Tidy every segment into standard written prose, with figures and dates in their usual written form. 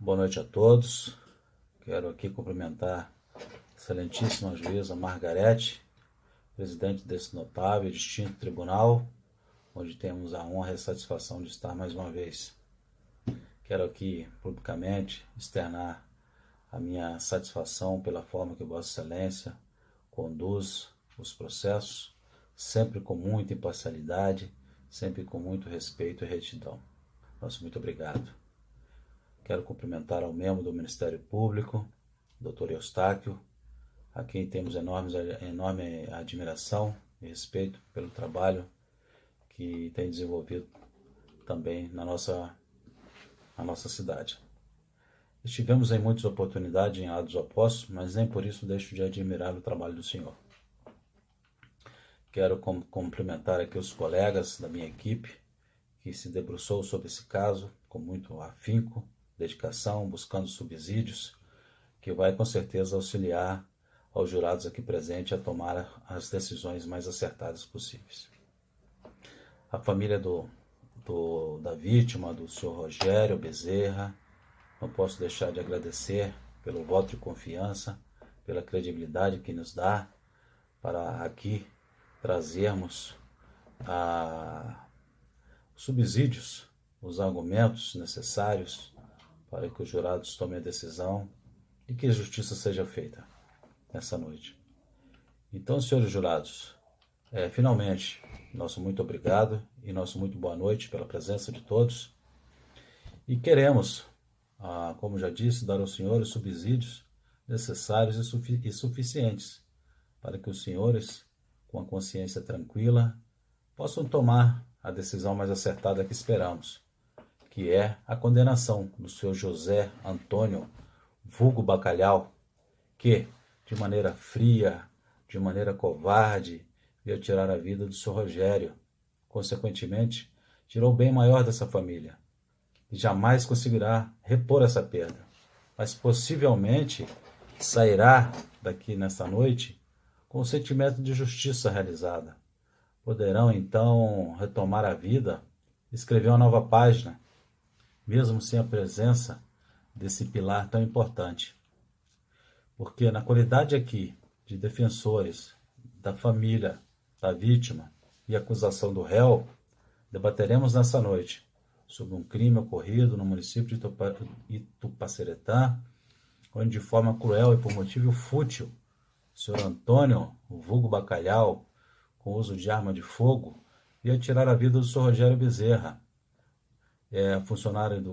Boa noite a todos. Quero aqui cumprimentar a excelentíssima juíza Margarete, presidente desse notável e distinto tribunal, onde temos a honra e a satisfação de estar mais uma vez. Quero aqui publicamente externar a minha satisfação pela forma que Vossa Excelência conduz os processos, sempre com muita imparcialidade, sempre com muito respeito e retidão. Nosso muito obrigado. Quero cumprimentar ao membro do Ministério Público, Dr. Eustáquio, a quem temos enorme admiração e respeito pelo trabalho que tem desenvolvido também na nossa cidade. Estivemos em muitas oportunidades em lados opostos, mas nem por isso deixo de admirar o trabalho do senhor. Quero cumprimentar aqui os colegas da minha equipe, que se debruçou sobre esse caso com muito afinco, dedicação, buscando subsídios, que vai com certeza auxiliar aos jurados aqui presentes a tomar as decisões mais acertadas possíveis. A família da vítima, do senhor Rogério Bezerra, não posso deixar de agradecer pelo voto de confiança, pela credibilidade que nos dá para aqui trazermos subsídios, os argumentos necessários para que os jurados tomem a decisão e que a justiça seja feita nessa noite. Então, senhores jurados, finalmente, nosso muito obrigado e nosso muito boa noite pela presença de todos. E queremos, como já disse, dar aos senhores subsídios necessários e suficientes para que os senhores, com a consciência tranquila, possam tomar a decisão mais acertada que esperamos, que é a condenação do senhor José Antônio, vulgo Bacalhau, que, de maneira fria, de maneira covarde, veio tirar a vida do senhor Rogério. Consequentemente, tirou o bem maior dessa família e jamais conseguirá repor essa perda. Mas possivelmente sairá daqui nessa noite com o sentimento de justiça realizada. Poderão então retomar a vida, escrever uma nova página, mesmo sem a presença desse pilar tão importante. Porque na qualidade aqui de defensores da família, da vítima e acusação do réu, debateremos nessa noite sobre um crime ocorrido no município de Itupaceretã, onde de forma cruel e por motivo fútil, o senhor Antônio, o vulgo Bacalhau, com uso de arma de fogo, ia tirar a vida do senhor Rogério Bezerra,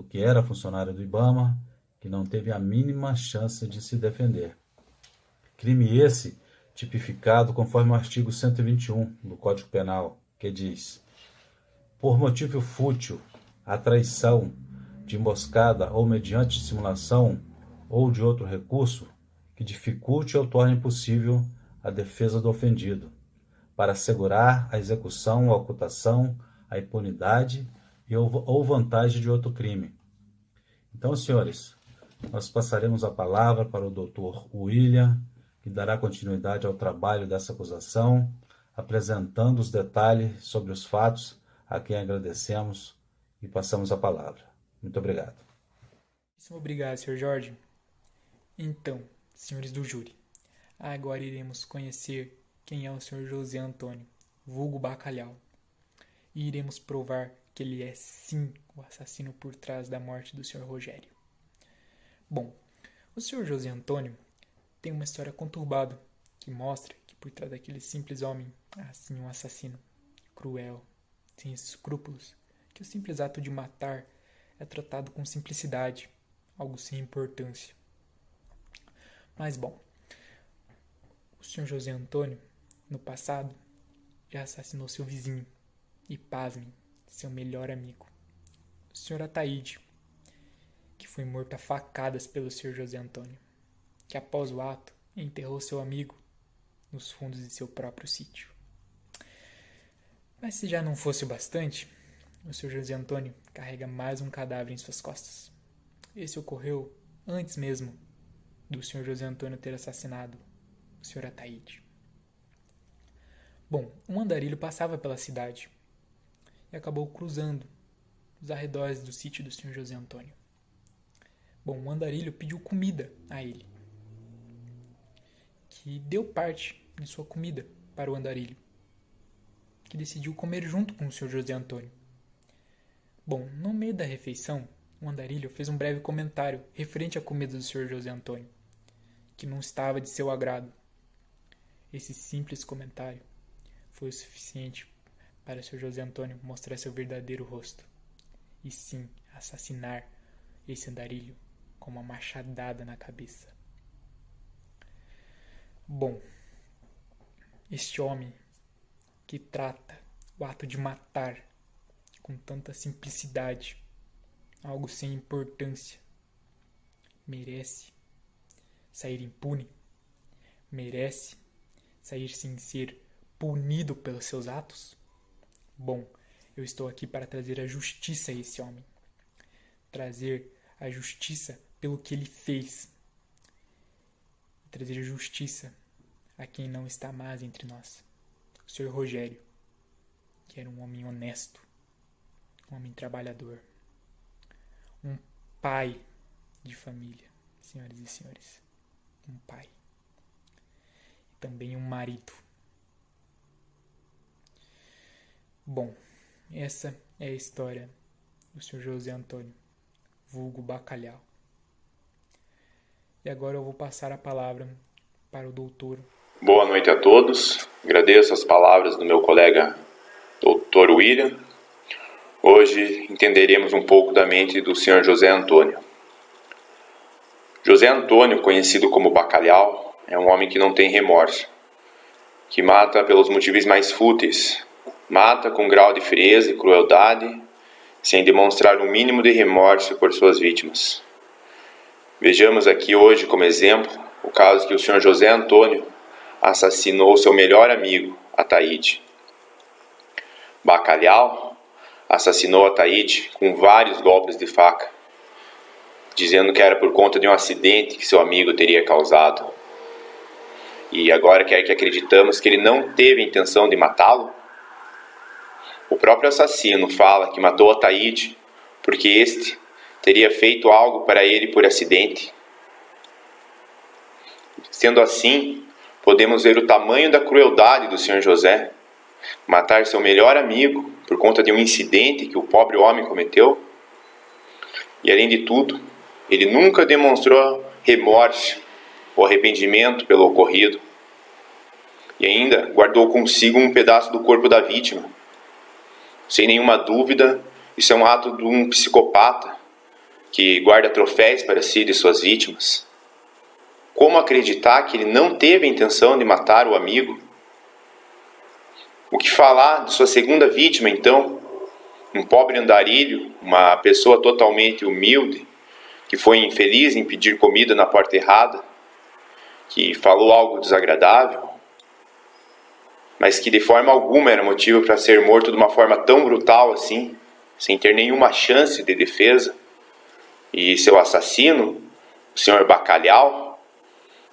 que era funcionário do IBAMA, que não teve a mínima chance de se defender. Crime esse tipificado conforme o artigo 121 do Código Penal, que diz: por motivo fútil, a traição, de emboscada ou mediante simulação ou de outro recurso que dificulte ou torne impossível a defesa do ofendido, para assegurar a execução, a ocultação, a impunidade ou vantagem de outro crime. Então, senhores, nós passaremos a palavra para o Dr. William, que dará continuidade ao trabalho dessa acusação, apresentando os detalhes sobre os fatos, a quem agradecemos e passamos a palavra. Muito obrigado. Obrigado, Sr. Jorge. Então, senhores do júri, agora iremos conhecer quem é o Sr. José Antônio, vulgo Bacalhau, e iremos provar que ele é sim o assassino por trás da morte do Sr. Rogério. Bom, o Sr. José Antônio tem uma história conturbada que mostra que por trás daquele simples homem há sim um assassino cruel, sem escrúpulos, que o simples ato de matar é tratado com simplicidade, algo sem importância. Mas bom, o Sr. José Antônio, no passado, já assassinou seu vizinho e, pasmem, seu melhor amigo, o Sr. Ataíde, que foi morto a facadas pelo Sr. José Antônio, que após o ato enterrou seu amigo nos fundos de seu próprio sítio. Mas se já não fosse o bastante, o Sr. José Antônio carrega mais um cadáver em suas costas. Esse ocorreu antes mesmo do Sr. José Antônio ter assassinado o Sr. Ataíde. Bom, um andarilho passava pela cidade e acabou cruzando os arredores do sítio do Sr. José Antônio. Bom, o andarilho pediu comida a ele, que deu parte de sua comida para o andarilho, que decidiu comer junto com o Sr. José Antônio. Bom, no meio da refeição, o andarilho fez um breve comentário referente à comida do Sr. José Antônio, que não estava de seu agrado. Esse simples comentário foi o suficiente para o Sr. José Antônio mostrar seu verdadeiro rosto, e sim assassinar esse andarilho com uma machadada na cabeça. Bom, este homem que trata o ato de matar com tanta simplicidade, algo sem importância, merece sair impune, merece sair sem ser punido pelos seus atos? Bom, eu estou aqui para trazer a justiça a esse homem, trazer a justiça pelo que ele fez, trazer a justiça a quem não está mais entre nós, o Sr. Rogério, que era um homem honesto, um homem trabalhador, um pai de família, senhoras e senhores, um pai, e também um marido. Bom, essa é a história do Sr. José Antônio, vulgo Bacalhau. E agora eu vou passar a palavra para o doutor. Boa noite a todos. Agradeço as palavras do meu colega Dr. William. Hoje entenderemos um pouco da mente do Sr. José Antônio. José Antônio, conhecido como Bacalhau, é um homem que não tem remorso, que mata pelos motivos mais fúteis, mata com grau de frieza e crueldade, sem demonstrar um mínimo de remorso por suas vítimas. Vejamos aqui hoje como exemplo o caso que o Sr. José Antônio assassinou seu melhor amigo, Ataíde. Bacalhau assassinou Ataíde com vários golpes de faca, dizendo que era por conta de um acidente que seu amigo teria causado. E agora quer que acreditamos que ele não teve a intenção de matá-lo? O próprio assassino fala que matou Ataíde porque este teria feito algo para ele por acidente. Sendo assim, podemos ver o tamanho da crueldade do Sr. José, matar seu melhor amigo por conta de um incidente que o pobre homem cometeu. E além de tudo, ele nunca demonstrou remorso ou arrependimento pelo ocorrido. E ainda guardou consigo um pedaço do corpo da vítima. Sem nenhuma dúvida, isso é um ato de um psicopata que guarda troféus para si de suas vítimas. Como acreditar que ele não teve a intenção de matar o amigo? O que falar de sua segunda vítima, então? Um pobre andarilho, uma pessoa totalmente humilde, que foi infeliz em pedir comida na porta errada, que falou algo desagradável, mas que de forma alguma era motivo para ser morto de uma forma tão brutal assim, sem ter nenhuma chance de defesa. E seu assassino, o Sr. Bacalhau,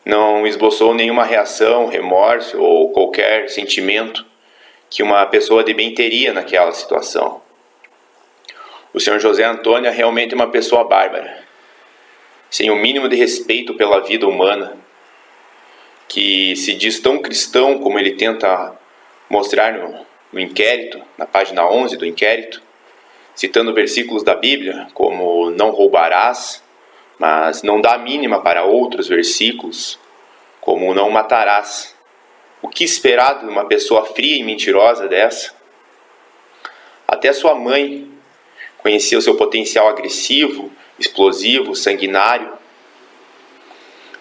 não esboçou nenhuma reação, remorso ou qualquer sentimento que uma pessoa de bem teria naquela situação. O Sr. José Antônio é realmente uma pessoa bárbara, sem o mínimo de respeito pela vida humana, que se diz tão cristão como ele tenta mostrar no inquérito, na página 11 do inquérito, citando versículos da Bíblia, como não roubarás, mas não dá a mínima para outros versículos, como não matarás. O que esperar de uma pessoa fria e mentirosa dessa? Até sua mãe conhecia o seu potencial agressivo, explosivo, sanguinário.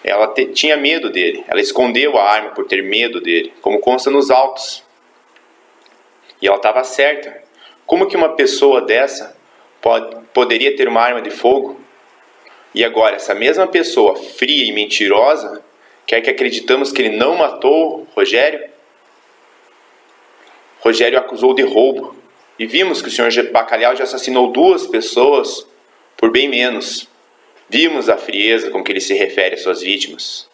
Ela tinha medo dele, ela escondeu a arma por ter medo dele, como consta nos autos. E ela estava certa. Como que uma pessoa dessa poderia ter uma arma de fogo? E agora, essa mesma pessoa fria e mentirosa quer que acreditamos que ele não matou Rogério? Rogério acusou de roubo. E vimos que o Sr. Bacalhau já assassinou 2 pessoas por bem menos. Vimos a frieza com que ele se refere às suas vítimas.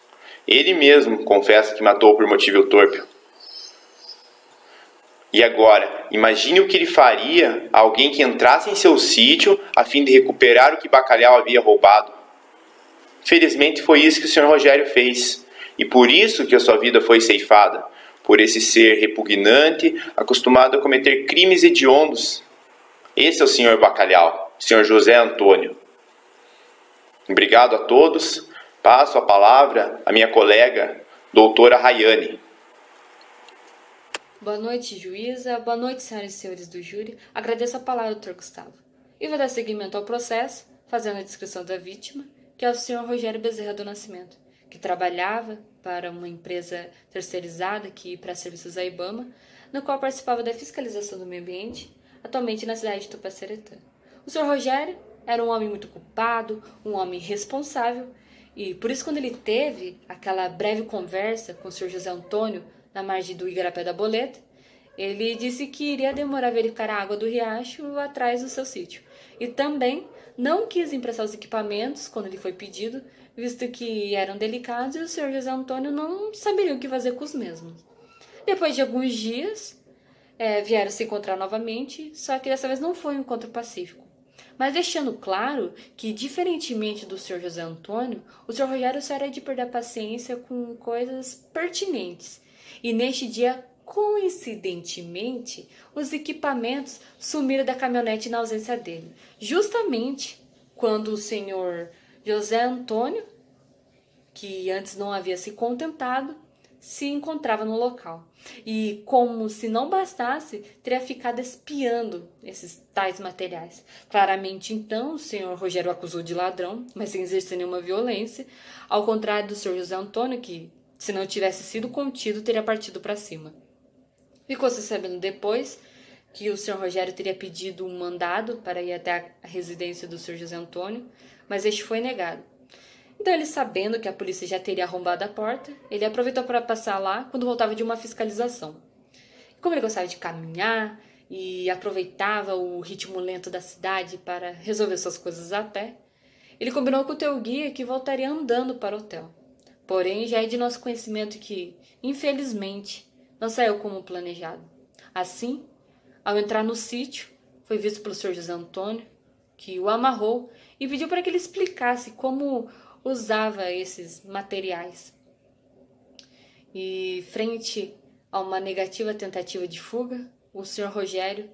Ele mesmo confessa que matou por motivo torpe. E agora, imagine o que ele faria a alguém que entrasse em seu sítio a fim de recuperar o que Bacalhau havia roubado. Felizmente foi isso que o Sr. Rogério fez, e por isso que a sua vida foi ceifada, por esse ser repugnante, acostumado a cometer crimes hediondos. Esse é o Sr. Bacalhau, Sr. José Antônio. Obrigado a todos. Passo a palavra à minha colega, doutora Rayane. Boa noite, juíza. Boa noite, senhoras e senhores do júri. Agradeço a palavra, doutor Gustavo. E vou dar seguimento ao processo, fazendo a descrição da vítima, que é o senhor Rogério Bezerra do Nascimento, que trabalhava para uma empresa terceirizada que presta serviços à IBAMA, no qual participava da fiscalização do meio ambiente, atualmente na cidade de Tupaceretã. O senhor Rogério era um homem muito ocupado, um homem responsável, e por isso quando ele teve aquela breve conversa com o senhor José Antônio na margem do Igarapé da Boleta, ele disse que iria demorar a verificar a água do riacho atrás do seu sítio. E também não quis emprestar os equipamentos quando lhe foi pedido, visto que eram delicados e o senhor José Antônio não saberia o que fazer com os mesmos. Depois de alguns dias, vieram se encontrar novamente, só que dessa vez não foi um encontro pacífico. Mas deixando claro que, diferentemente do senhor José Antônio, o senhor Rogério só era de perder a paciência com coisas pertinentes. E neste dia, coincidentemente, os equipamentos sumiram da caminhonete na ausência dele. Justamente quando o senhor José Antônio, que antes não havia se contentado, se encontrava no local. E, como se não bastasse, teria ficado espiando esses tais materiais. Claramente, então, o senhor Rogério o acusou de ladrão, mas sem exercer nenhuma violência, ao contrário do senhor José Antônio, que, se não tivesse sido contido, teria partido para cima. Ficou-se sabendo depois que o senhor Rogério teria pedido um mandado para ir até a residência do senhor José Antônio, mas este foi negado. Então, ele, sabendo que a polícia já teria arrombado a porta, ele aproveitou para passar lá quando voltava de uma fiscalização. Como ele gostava de caminhar e aproveitava o ritmo lento da cidade para resolver suas coisas a pé, ele combinou com o teu guia que voltaria andando para o hotel. Porém, já é de nosso conhecimento que, infelizmente, não saiu como planejado. Assim, ao entrar no sítio, foi visto pelo senhor José Antônio, que o amarrou e pediu para que ele explicasse como usava esses materiais. E, frente a uma negativa tentativa de fuga, o senhor Rogério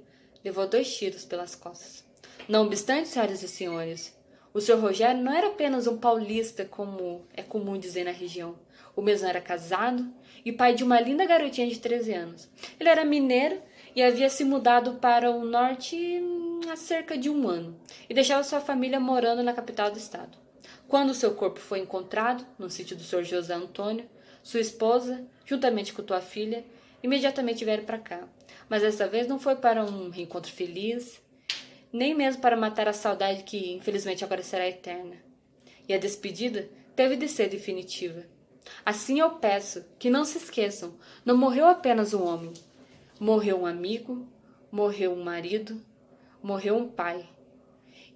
levou 2 tiros pelas costas. Não obstante, senhoras e senhores, o senhor Rogério não era apenas um paulista, como é comum dizer na região. O mesmo era casado e pai de uma linda garotinha de 13 anos. Ele era mineiro e havia se mudado para o norte há cerca de 1 ano e deixava sua família morando na capital do estado. Quando seu corpo foi encontrado no sítio do senhor José Antônio, sua esposa, juntamente com tua filha, imediatamente vieram para cá. Mas dessa vez não foi para um reencontro feliz, nem mesmo para matar a saudade que, infelizmente, agora será eterna. E a despedida teve de ser definitiva. Assim eu peço que não se esqueçam, não morreu apenas um homem. Morreu um amigo, morreu um marido, morreu um pai.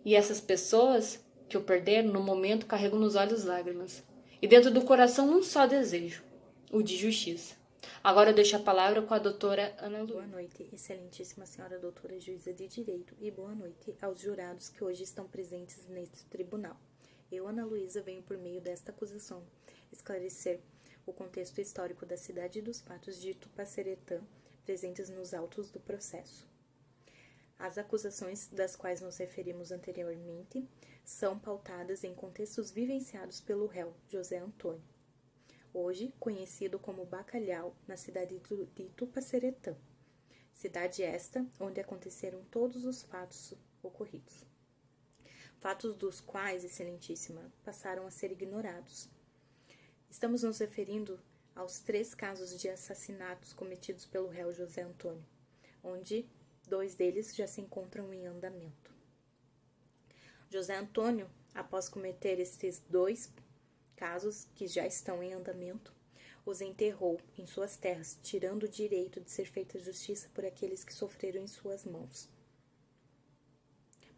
E essas pessoas que o perderam, no momento, carregam nos olhos lágrimas. E dentro do coração um só desejo, o de justiça. Agora eu deixo a palavra com a doutora Ana Luísa. Boa noite, excelentíssima senhora doutora juíza de Direito, e boa noite aos jurados que hoje estão presentes neste tribunal. Eu, Ana Luísa, venho por meio desta acusação esclarecer o contexto histórico da cidade e dos fatos de Tupaceretã presentes nos autos do processo. As acusações das quais nos referimos anteriormente são pautadas em contextos vivenciados pelo réu José Antônio, hoje conhecido como Bacalhau, na cidade de Tupaceretã, cidade esta onde aconteceram todos os fatos ocorridos. Fatos dos quais, excelentíssima, passaram a ser ignorados. Estamos nos referindo aos 3 casos de assassinatos cometidos pelo réu José Antônio, onde 2 deles já se encontram em andamento. José Antônio, após cometer estes 2 casos que já estão em andamento, os enterrou em suas terras, tirando o direito de ser feita justiça por aqueles que sofreram em suas mãos.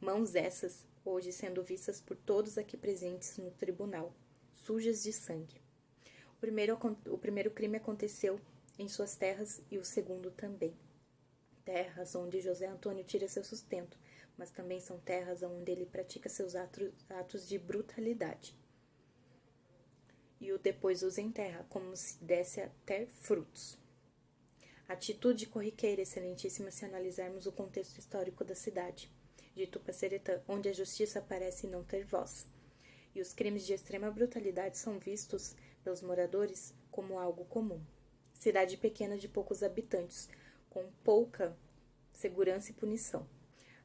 Mãos essas, hoje sendo vistas por todos aqui presentes no tribunal, sujas de sangue. O primeiro crime aconteceu em suas terras e o segundo também. Terras onde José Antônio tira seu sustento, mas também são terras onde ele pratica seus atos de brutalidade. e depois os enterra, como se desse até frutos. Atitude corriqueira, excelentíssima, se analisarmos o contexto histórico da cidade de Tupaceretã, onde a justiça parece não ter voz, e os crimes de extrema brutalidade são vistos pelos moradores como algo comum. Cidade pequena de poucos habitantes, com pouca segurança e punição.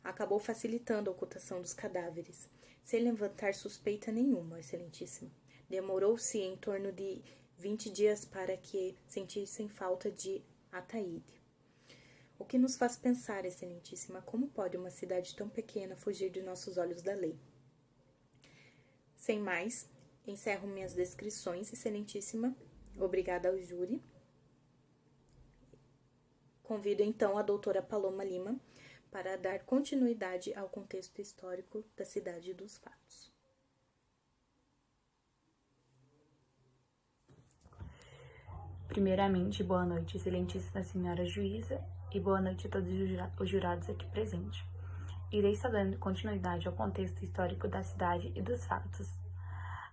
Acabou facilitando a ocultação dos cadáveres, sem levantar suspeita nenhuma, excelentíssima. Demorou-se em torno de 20 dias para que sentissem falta de Ataíde. O que nos faz pensar, excelentíssima, como pode uma cidade tão pequena fugir de nossos olhos da lei? Sem mais, encerro minhas descrições, excelentíssima. Obrigada ao júri. Convido então a doutora Paloma Lima para dar continuidade ao contexto histórico da cidade dos fatos. Primeiramente, boa noite, excelentíssima senhora juíza, e boa noite a todos os jurados aqui presentes. Irei estar dando continuidade ao contexto histórico da cidade e dos fatos.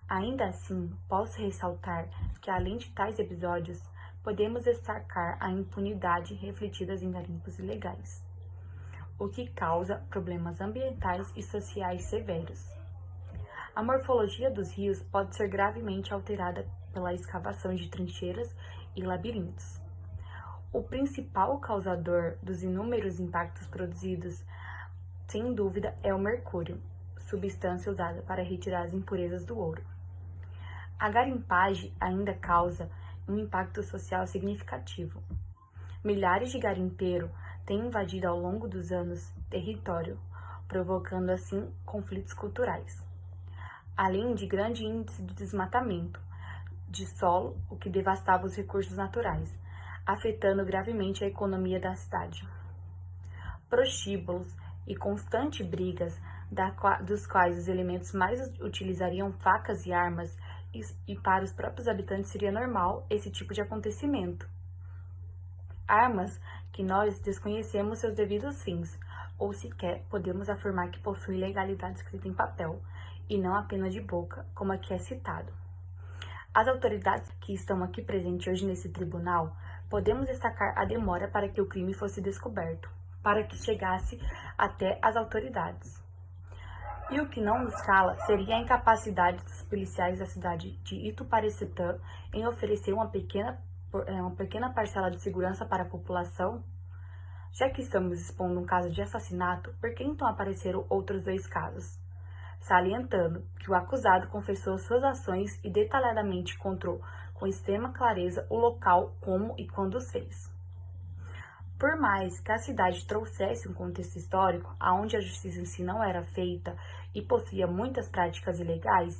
Ainda assim, posso ressaltar que, além de tais episódios, podemos destacar a impunidade refletida em garimpos ilegais, o que causa problemas ambientais e sociais severos. A morfologia dos rios pode ser gravemente alterada pela escavação de trincheiras e labirintos. O principal causador dos inúmeros impactos produzidos, sem dúvida, é o mercúrio, substância usada para retirar as impurezas do ouro. A garimpagem ainda causa um impacto social significativo. Milhares de garimpeiros têm invadido ao longo dos anos território, provocando assim conflitos culturais, além de grande índice de desmatamento de solo, o que devastava os recursos naturais, afetando gravemente a economia da cidade. Prostíbulos e constantes brigas, dos quais os elementos mais utilizariam facas e armas, e para os próprios habitantes seria normal esse tipo de acontecimento. Armas que nós desconhecemos seus devidos fins, ou sequer podemos afirmar que possuem legalidade escrita em papel, e não apenas de boca, como aqui é citado. As autoridades que estão aqui presentes hoje nesse tribunal, podemos destacar a demora para que o crime fosse descoberto, para que chegasse até as autoridades. E o que não nos cala seria a incapacidade dos policiais da cidade de Ituparecetã em oferecer uma pequena parcela de segurança para a população. Já que estamos expondo um caso de assassinato, por que então apareceram outros 2 casos? Salientando que o acusado confessou suas ações e detalhadamente contou com extrema clareza o local, como e quando os fez. Por mais que a cidade trouxesse um contexto histórico onde a justiça em si não era feita e possuía muitas práticas ilegais,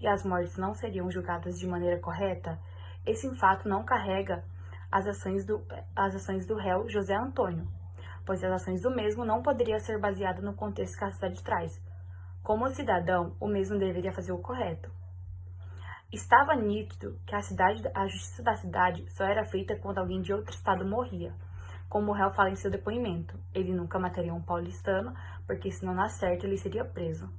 e as mortes não seriam julgadas de maneira correta, esse fato não carrega as ações do réu José Antônio, pois as ações do mesmo não poderiam ser baseadas no contexto que a cidade traz. Como cidadão, o mesmo deveria fazer o correto. Estava nítido que a justiça da cidade só era feita quando alguém de outro estado morria, como o réu fala em seu depoimento. Ele nunca mataria um paulistano, porque se não dá certo ele seria preso.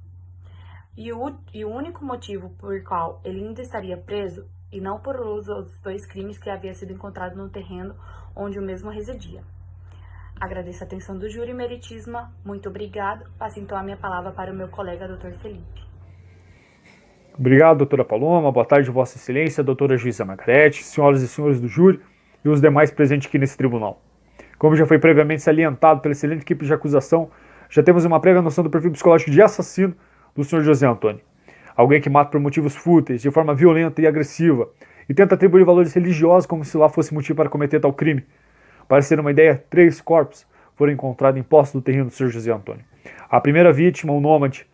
E o único motivo por qual ele ainda estaria preso, e não por os outros 2 crimes que havia sido encontrado no terreno onde o mesmo residia. Agradeço a atenção do júri, meritíssima. Muito obrigado. Passo então a minha palavra para o meu colega, Dr. Felipe. Obrigado, doutora Paloma. Boa tarde, Vossa Excelência, doutora Juíza Margarete, senhoras e senhores do júri e os demais presentes aqui nesse tribunal. Como já foi previamente salientado pela excelente equipe de acusação, já temos uma prévia noção do perfil psicológico de assassino do senhor José Antônio. Alguém que mata por motivos fúteis, de forma violenta e agressiva, e tenta atribuir valores religiosos como se lá fosse motivo para cometer tal crime. Para ser uma ideia, 3 corpos foram encontrados em posse do terreno do senhor José Antônio. A primeira vítima, um nômade,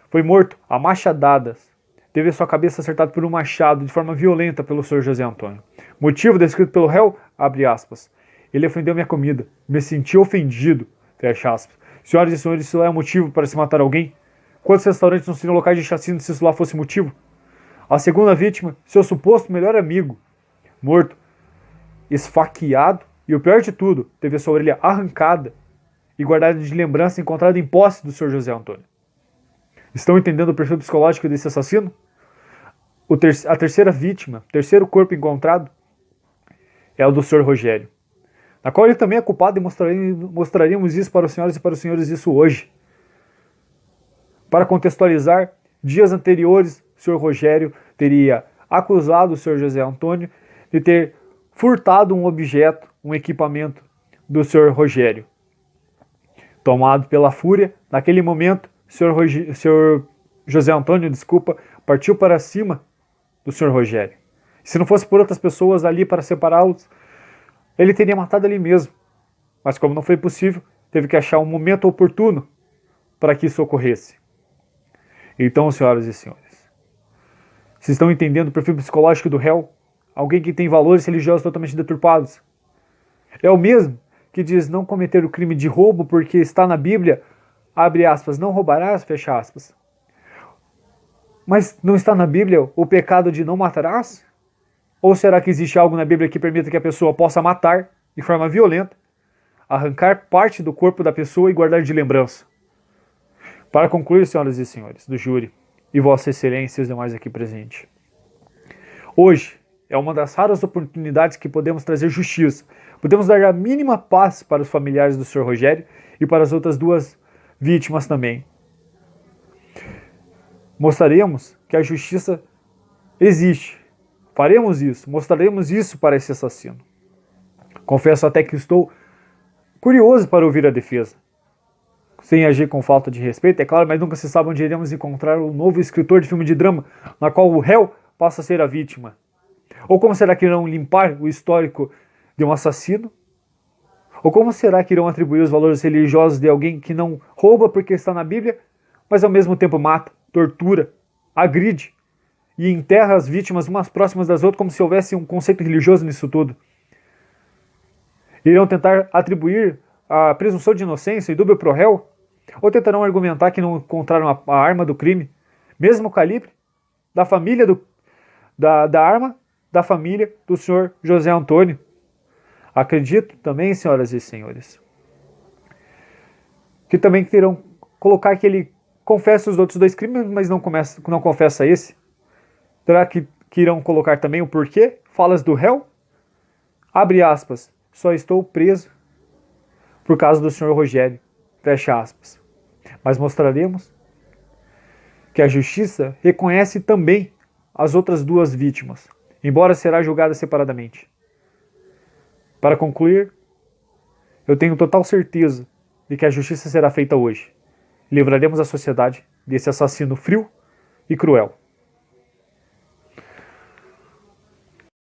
foi morto a machadadas. Teve sua cabeça acertada por um machado de forma violenta pelo senhor José Antônio. Motivo descrito pelo réu, abre aspas. Ele ofendeu minha comida. Me senti ofendido, fecha aspas. Senhoras e senhores, isso é motivo para se matar alguém? Quantos restaurantes não seriam locais de chacina se isso lá fosse motivo? A segunda vítima, seu suposto melhor amigo, morto, esfaqueado, e o pior de tudo, teve a sua orelha arrancada e guardada de lembrança encontrada em posse do senhor José Antônio. Estão entendendo o perfil psicológico desse assassino? a terceira vítima, terceiro corpo encontrado, é o do Sr. Rogério, na qual ele também é culpado, e mostraríamos isso para os senhores e para os senhores isso hoje. Para contextualizar, dias anteriores, o Sr. Rogério teria acusado o Sr. José Antônio de ter furtado um objeto, um equipamento do Sr. Rogério. Tomado pela fúria, naquele momento, o Sr. José Antônio, partiu para cima do Sr. Rogério. Se não fosse por outras pessoas ali para separá-los, ele teria matado ali mesmo. Mas como não foi possível, teve que achar um momento oportuno para que isso ocorresse. Então, senhoras e senhores, vocês estão entendendo o perfil psicológico do réu? Alguém que tem valores religiosos totalmente deturpados. É o mesmo que diz não cometer o crime de roubo porque está na Bíblia, abre aspas, não roubarás, fecha aspas. Mas não está na Bíblia o pecado de não matarás? Ou será que existe algo na Bíblia que permita que a pessoa possa matar de forma violenta, arrancar parte do corpo da pessoa e guardar de lembrança? Para concluir, senhoras e senhores do júri, e Vossa Excelência e os demais aqui presentes, hoje é uma das raras oportunidades que podemos trazer justiça. Podemos dar a mínima paz para os familiares do Sr. Rogério e para as outras duas vítimas também. Mostraremos que a justiça existe. Faremos isso, mostraremos isso para esse assassino. Confesso até que estou curioso para ouvir a defesa. Sem agir com falta de respeito, é claro, mas nunca se sabe onde iremos encontrar um novo escritor de filme de drama, na qual o réu passa a ser a vítima. Ou como será que irão limpar o histórico de um assassino? Ou como será que irão atribuir os valores religiosos de alguém que não rouba porque está na Bíblia, mas ao mesmo tempo mata, tortura, agride e enterra as vítimas umas próximas das outras como se houvesse um conceito religioso nisso tudo? Irão tentar atribuir a presunção de inocência e dúbio pro réu? Ou tentarão argumentar que não encontraram a arma do crime, mesmo o calibre, da família da arma da família do Sr. José Antônio? Acredito também, senhoras e senhores, que também terão colocar que ele confessa os outros dois crimes, mas não confessa esse. Será que irão colocar também o porquê? Falas do réu? Abre aspas. Só estou preso por causa do Sr. Rogério. Fecha aspas. Mas mostraremos que a justiça reconhece também as outras duas vítimas, embora será julgada separadamente. Para concluir, eu tenho total certeza de que a justiça será feita hoje. Livraremos a sociedade desse assassino frio e cruel.